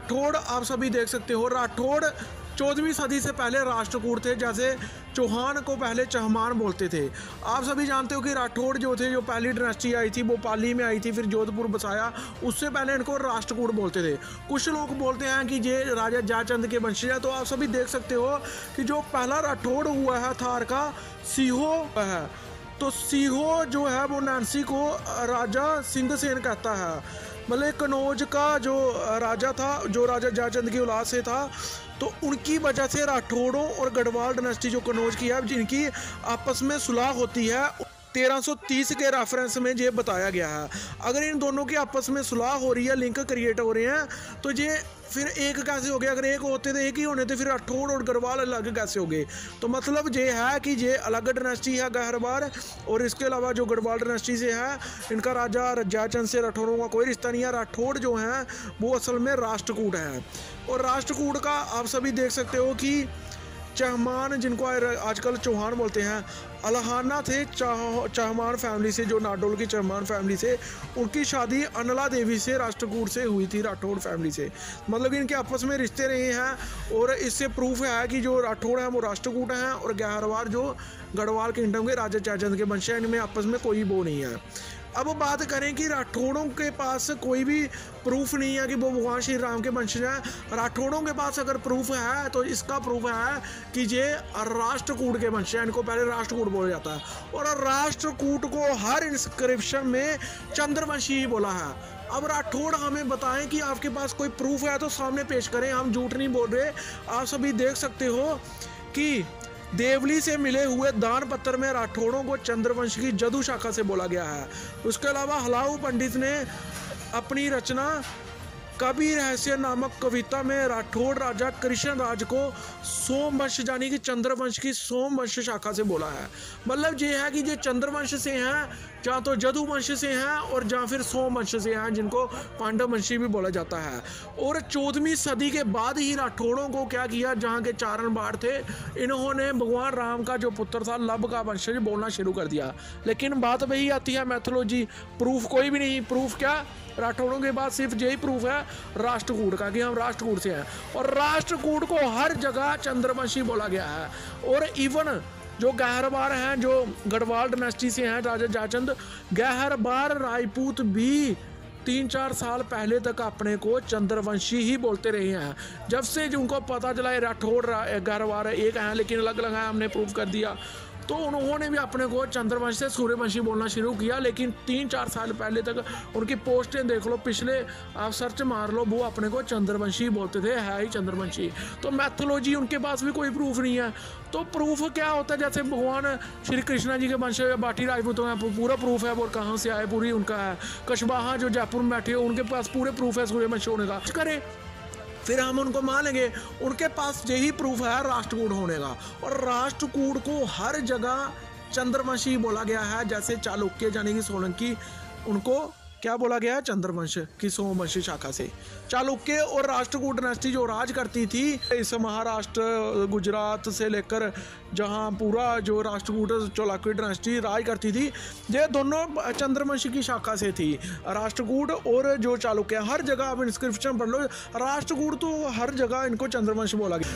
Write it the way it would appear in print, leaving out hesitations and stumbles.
राठौड़ आप सभी देख सकते हो, राठौड़ 14वीं सदी से पहले राष्ट्रकूट थे। जैसे चौहान को पहले चहमान बोलते थे। आप सभी जानते हो कि राठौड़ जो थे, जो पहली डायनेस्टी आई थी वो पाली में आई थी, फिर जोधपुर बसाया, उससे पहले इनको राष्ट्रकूट बोलते थे। कुछ लोग बोलते हैं कि ये राजा जयचंद के वंशज है। तो आप सभी देख सकते हो कि जो पहला राठौड़ हुआ है थार का सीहो है, तो सीहो जो है वो नैन्सी को राजा सिंहसेन कहता है। मतलब कनौज का जो राजा था, जो राजा जयचंद की औलाद से था, तो उनकी वजह से राठौड़ों और गढ़वाल डायनेस्टी जो कनौज की है, जिनकी आपस में सुलह होती है 1330 के रेफरेंस में ये बताया गया है। अगर इन दोनों की आपस में सुलह हो रही है, लिंक क्रिएट हो रहे हैं, तो ये फिर एक कैसे हो गया? अगर एक होते तो एक ही होने थे, फिर राठौड़ और गढ़वाल अलग कैसे हो गए? तो मतलब ये है कि ये अलग डायनेस्टी है गहरवार, और इसके अलावा जो गढ़वाल डायनेस्टी से है, इनका राजा जयचंद से राठौरों का कोई रिश्ता नहीं है। राठौड़ जो हैं वो असल में राष्ट्रकूट है। और राष्ट्रकूट का आप सभी देख सकते हो कि चहमान, जिनको आजकल चौहान बोलते हैं, अलहाना थे चहमान फैमिली से, जो नाडोल की चहमान फैमिली से। उनकी शादी अनला देवी से, राष्ट्रकूट से हुई थी, राठौड़ फैमिली से। मतलब इनके आपस में रिश्ते रहे हैं, और इससे प्रूफ है कि जो राठौड़ हैं वो राष्ट्रकूट हैं, और गहरवार जो गढ़वाल किंगडम के राजा जयचंद के वंश हैं, इनमें आपस में कोई वो नहीं है। अब बात करें कि राठौड़ों के पास कोई भी प्रूफ नहीं है कि वो भगवान श्री राम के वंशज हैं। राठौड़ों के पास अगर प्रूफ है तो इसका प्रूफ है कि ये राष्ट्रकूट के वंशज हैं। इनको पहले राष्ट्रकूट बोला जाता है, और राष्ट्रकूट को हर इंस्क्रिप्शन में चंद्रवंशी ही बोला है। अब राठौड़ हमें बताएं कि आपके पास कोई प्रूफ है तो सामने पेश करें, हम झूठ नहीं बोल रहे। आप सभी देख सकते हो कि देवली से मिले हुए दान पत्र में राठौड़ों को चंद्रवंश की जदू शाखा से बोला गया है। उसके अलावा हलाऊ पंडित ने अपनी रचना कवि रहस्य नामक कविता में राठौड़ राजा कृष्ण राज को सोमवंश यानी कि चंद्रवंश की सोमवंश शाखा से बोला है। मतलब ये है कि ये चंद्रवंश से हैं, या तो जदुवंश से हैं, और या फिर सोमवंश से हैं, जिनको पांडववंशी भी बोला जाता है। और 14वीं सदी के बाद ही राठौड़ों को क्या किया, जहाँ के चारण बाढ़ थे, इन्होंने भगवान राम का जो पुत्र था लब का वंशज बोलना शुरू कर दिया। लेकिन बात वही आती है मैथोलॉजी, प्रूफ कोई भी नहीं। प्रूफ क्या? राठौड़ों के पास सिर्फ यही प्रूफ है राष्ट्रकूट का, कि हम राष्ट्रकूट से हैं, और राष्ट्रकूट को हर जगह चंद्रवंशी बोला गया है। और इवन जो गहरवार हैं, जो गढ़वाल डायनेस्टी से हैं, राजा जयचंद, गहरवार राजपूत भी 3-4 साल पहले तक अपने को चंद्रवंशी ही बोलते रहे हैं। जब से उनको पता चला राठौड़ गहरवार एक हैं लेकिन अलग अलग हैं, हमने प्रूफ कर दिया, तो उन्होंने भी अपने को चंद्रवंश से सूर्यवंशी बोलना शुरू किया। लेकिन 3-4 साल पहले तक उनकी पोस्टें देख लो, पिछले आप सर्च मार लो, वो अपने को चंद्रवंशी बोलते थे, है ही चंद्रवंशी। तो मैथोलॉजी उनके पास भी कोई प्रूफ नहीं है। तो प्रूफ क्या होता है? जैसे भगवान श्री कृष्णा जी के वंश बाटी राजपूतों का पूरा प्रूफ है, वो कहाँ से आए पूरी उनका है। कशवाहा जो जयपुर में बैठे हो, उनके पास पूरे प्रूफ है सूर्यवंशी होने का। करें फिर हम उनको मानेंगे। उनके पास यही प्रूफ है राष्ट्रकूट होने का, और राष्ट्रकूट को हर जगह चंद्रवंशी बोला गया है। जैसे चालुक्य यानी कि सोलंकी, उनको क्या बोला गया है? चंद्रवंश की सोमवंशी शाखा से। चालुक्य और राष्ट्रकूट डायनेस्टी जो राज करती थी इस महाराष्ट्र गुजरात से लेकर, जहां पूरा जो राष्ट्रकूट चालुक्य डायनेस्टी राज करती थी, ये दोनों चंद्रवंश की शाखा से थी। राष्ट्रकूट और जो चालुक्य, हर जगह आप इंस्क्रिप्शन पढ़ लो, राष्ट्रकूट तो हर जगह इनको चंद्रवंश बोला गया।